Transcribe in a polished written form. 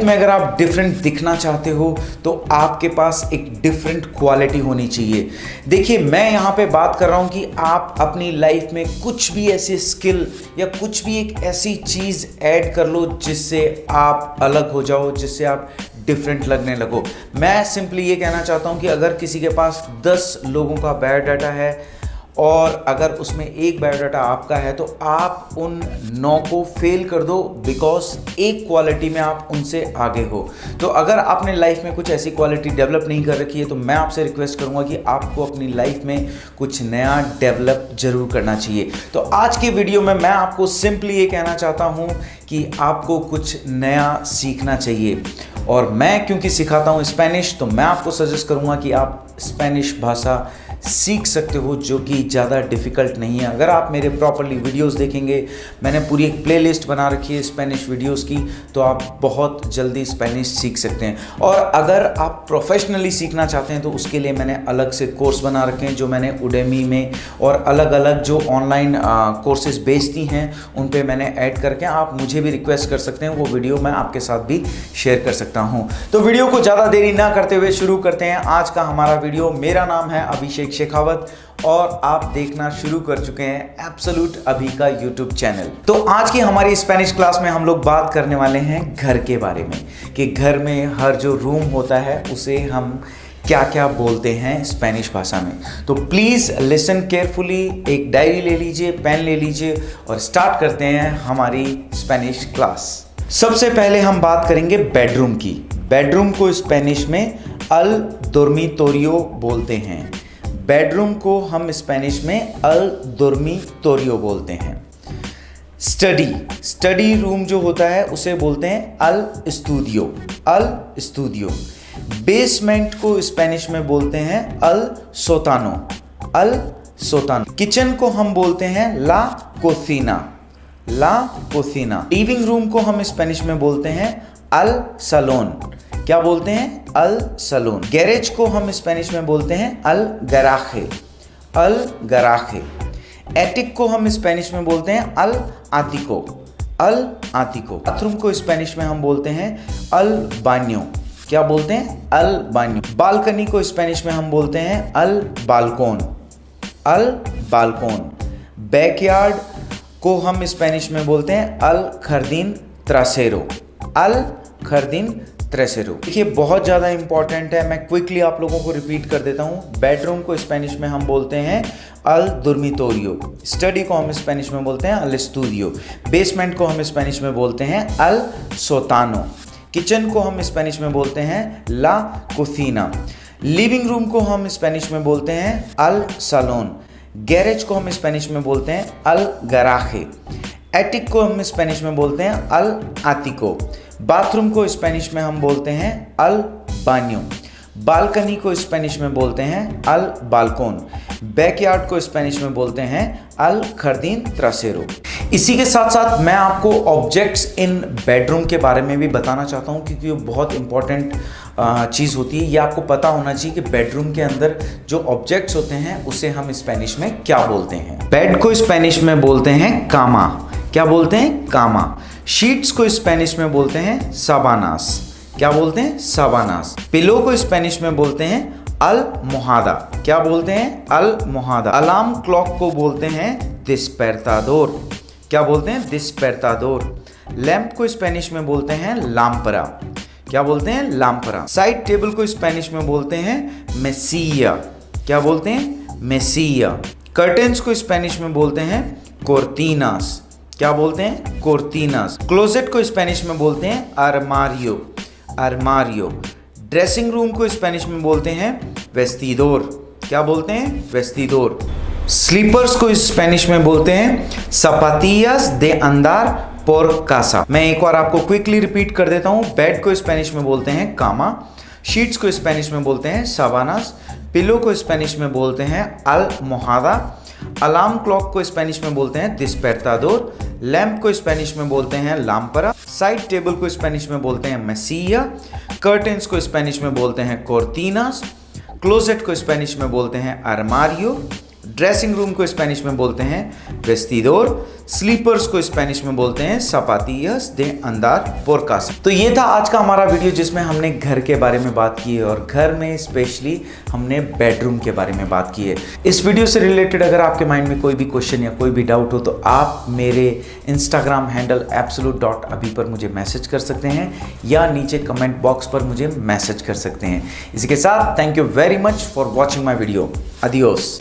में अगर आप डिफरेंट दिखना चाहते हो तो आपके पास एक डिफरेंट क्वालिटी होनी चाहिए। देखिए, मैं यहाँ पे बात कर रहा हूँ कि आप अपनी लाइफ में कुछ भी ऐसी स्किल या कुछ भी एक ऐसी चीज़ ऐड कर लो जिससे आप अलग हो जाओ, जिससे आप डिफरेंट लगने लगो। मैं सिंपली ये कहना चाहता हूँ कि अगर किसी के पास 10 लोगों का बायोडाटा है और अगर उसमें एक बायोडाटा आपका है तो आप उन 9 को फेल कर दो, बिकॉज एक क्वालिटी में आप उनसे आगे हो। तो अगर आपने लाइफ में कुछ ऐसी क्वालिटी डेवलप नहीं कर रखी है तो मैं आपसे रिक्वेस्ट करूंगा कि आपको अपनी लाइफ में कुछ नया डेवलप जरूर करना चाहिए। तो आज के वीडियो में मैं आपको सिंपली ये कहना चाहता हूँ कि आपको कुछ नया सीखना चाहिए। और मैं क्योंकि सिखाता हूँ स्पेनिश, तो मैं आपको सजेस्ट करूँगा कि आप स्पेनिश भाषा सीख सकते हो, जो कि ज़्यादा डिफ़िकल्ट नहीं है। अगर आप मेरे प्रॉपरली वीडियोस देखेंगे, मैंने पूरी एक प्लेलिस्ट बना रखी है स्पेनिश वीडियोस की, तो आप बहुत जल्दी स्पेनिश सीख सकते हैं। और अगर आप प्रोफेशनली सीखना चाहते हैं तो उसके लिए मैंने अलग से कोर्स बना रखे हैं, जो मैंने उडेमी में और अलग अलग जो ऑनलाइन कोर्सेज बेचती हैं उन पे मैंने ऐड करके, आप मुझे भी रिक्वेस्ट कर सकते हैं, वो वीडियो मैं आपके साथ भी शेयर कर सकता हूँ। तो वीडियो को ज़्यादा देरी ना करते हुए शुरू करते हैं आज का हमारा वीडियो। मेरा नाम है अभिषेक शेखावत और आप देखना शुरू कर चुके हैं एब्सोल्यूट अभी का यूट्यूब चैनल। तो आज की हमारी स्पेनिश क्लास में हम लोग बात करने वाले हैं घर के बारे में, कि घर में हर जो रूम होता है उसे हम क्या क्या बोलते हैं स्पेनिश भाषा में। तो प्लीज़ लिसन केयरफुली, एक डायरी ले लीजिए, पेन ले लीजिए और स्टार्ट करते हैं हमारी स्पेनिश क्लास। सबसे पहले हम बात करेंगे बेडरूम की। बेडरूम को स्पेनिश में अल डोर्मिटोरियो बोलते हैं। बेडरूम को हम स्पेनिश में अल डोर्मिटोरियो बोलते हैं। स्टडी रूम जो होता है उसे बोलते हैं अल स्टूडियो। बेसमेंट को स्पेनिश में बोलते हैं अल सोतानो। किचन को हम बोलते हैं ला कोसिना। लिविंग रूम को हम स्पेनिश में बोलते हैं अल सलोन। क्या बोलते हैं? अल सलोन। गैरेज को हम स्पेनिश में बोलते हैं अल गराखे। एटिक को हम स्पेनिश में बोलते हैं अल आतिको। बाथरूम को स्पेनिश में हम बोलते हैं अल बान्यो। क्या बोलते हैं? अल बान्यो। बालकनी को स्पेनिश में हम बोलते हैं अल बाल्कोन। बैकयार्ड को हम स्पेनिश में बोलते हैं अल खर्दीन ट्रेसेरो। देखिए, बहुत ज़्यादा इंपॉर्टेंट है, मैं क्विकली आप लोगों को रिपीट कर देता हूँ। बेडरूम को स्पेनिश में हम बोलते हैं अल डोर्मिटोरियो। स्टडी को हम स्पेनिश में बोलते हैं अल स्टूडियो। बेसमेंट को हम स्पेनिश में बोलते हैं अल सोतानो। किचन को हम स्पेनिश में बोलते हैं ला कोसिना। लिविंग रूम को हम स्पेनिश में बोलते हैं अल सलोन। गैरेज को हम स्पेनिश में बोलते हैं अल गराखे। एटिक को हम स्पेनिश में बोलते हैं अल आतिको। बाथरूम को स्पेनिश में हम बोलते हैं अल बान्यो। बालकनी को स्पेनिश में बोलते हैं अल बाल्कोन। बैकयार्ड को स्पेनिश में बोलते हैं अल खर्दीन ट्रासेरो। इसी के साथ साथ मैं आपको ऑब्जेक्ट्स इन बेडरूम के बारे में भी बताना चाहता हूँ, क्योंकि वो बहुत इंपॉर्टेंट चीज़ होती है। ये आपको पता होना चाहिए कि बेडरूम के अंदर जो ऑब्जेक्ट्स होते हैं उसे हम स्पेनिश में क्या बोलते हैं। बेड को स्पेनिश में बोलते हैं कामा। क्या बोलते हैं? कामा। शीट्स को स्पेनिश में बोलते हैं साबानास। क्या बोलते हैं? साबानास। पिलो को स्पेनिश में बोलते हैं अल मोहादा। क्या बोलते हैं? अल मोहादा। अलार्म क्लॉक को बोलते हैं डिस्पेरतादोर। क्या बोलते हैं? डिस्पेरतादोर। लैंप को स्पेनिश में बोलते हैं लाम्परा। क्या बोलते हैं? लाम्परा। साइड टेबल को स्पेनिश में बोलते हैं मेसिया। क्या बोलते हैं? मेसिया। कर्टेन्स को स्पेनिश में बोलते हैं कोर्टिनास। क्या बोलते हैं? कोर्टिनास। क्लोजेट को स्पेनिश में बोलते हैं अरमारियो। ड्रेसिंग रूम को स्पेनिश में बोलते हैं वेस्टिडोर। क्या बोलते हैं? वेस्टिडोर। स्लीपर्स को स्पेनिश में बोलते हैं zapatillas de andar por casa। मैं एक बार आपको क्विकली रिपीट कर देता हूँ। बेड को स्पेनिश में बोलते हैं कामा। शीट्स को स्पेनिश में बोलते हैं साबानास। पिलो को स्पेनिश में बोलते हैं अल मोहादा। अलार्म क्लॉक को स्पेनिश में बोलते हैं डिस्पेरतादोर। लैंप को स्पेनिश में बोलते हैं लाम्परा। साइड टेबल को स्पेनिश में बोलते हैं मेसिया। कर्टेन्स को स्पेनिश में बोलते हैं कोर्टिनास। क्लोजेट को स्पेनिश में बोलते हैं अरमारियो। ड्रेसिंग रूम को स्पेनिश में बोलते हैं वेस्टिडोर, स्लीपर्स को स्पेनिश में बोलते हैं zapatillas de andar por casa। तो ये था आज का हमारा वीडियो जिसमें हमने घर के बारे में बात की है और घर में स्पेशली हमने बेडरूम के बारे में बात की है। इस वीडियो से रिलेटेड अगर आपके माइंड में कोई भी क्वेश्चन या कोई भी डाउट हो तो आप मेरे इंस्टाग्राम हैंडल absolute.abhi पर मुझे मैसेज कर सकते हैं या नीचे कमेंट बॉक्स पर मुझे मैसेज कर सकते हैं। इसी के साथ thank you very much for watching my video. अडियोस।